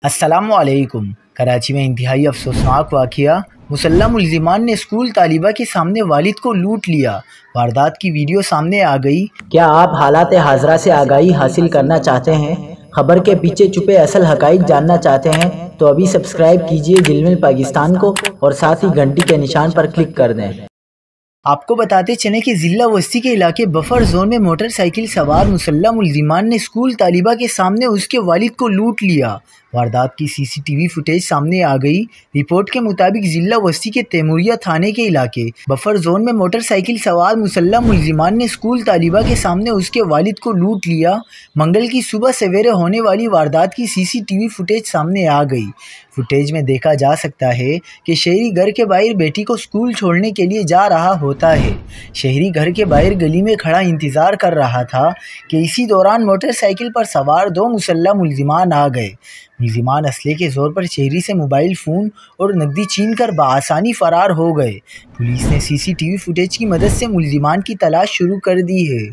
अस्सलामुअलैकुम। कराची में इंतहाई अफसोसनाक वाक़या, मुसल्लम मुल्ज़िमान ने स्कूल तालिबा के सामने वालिद को लूट लिया। वारदात की वीडियो सामने आ गई। क्या आप हालात हाज़रा से आगाही हासिल करना चाहते हैं? खबर के पीछे छुपे असल हक़ाइक़ जानना चाहते हैं? तो अभी सब्सक्राइब कीजिए जिलमिल पाकिस्तान को और साथ ही घंटी के निशान पर क्लिक कर दें। आपको बताते चलें कि ज़िला वस्ती के इलाके बफर जोन में मोटरसाइकिल सवार मुसल्लम मुल्ज़िमान ने स्कूल तालिबा के सामने उसके वालिद को लूट लिया। वारदात की सीसीटीवी फुटेज सामने आ गई। रिपोर्ट के मुताबिक ज़िला वस्ती के तैमूरिया थाने के इलाके बफर जोन में मोटरसाइकिल सवार मुसल्लम मुल्ज़िमान ने स्कूल तालिबा के सामने उसके वालिद को लूट लिया। मंगल की सुबह सवेरे होने वाली वारदात की सीसीटीवी फुटेज सामने आ गई। फुटेज में देखा जा सकता है कि शहरी घर के बाहर बेटी को स्कूल छोड़ने के लिए जा रहा होता है। शहरी घर के बाहर गली में खड़ा इंतज़ार कर रहा था कि इसी दौरान मोटरसाइकिल पर सवार दो मुसल्लम मुल्ज़िमान आ गए। मुल्ज़िमान असले के ज़ोर पर शहरी से मोबाइल फ़ोन और नकदी छीन कर बआसानी फ़रार हो गए। पुलिस ने सीसीटीवी फुटेज की मदद से मुल्ज़िमान की तलाश शुरू कर दी है।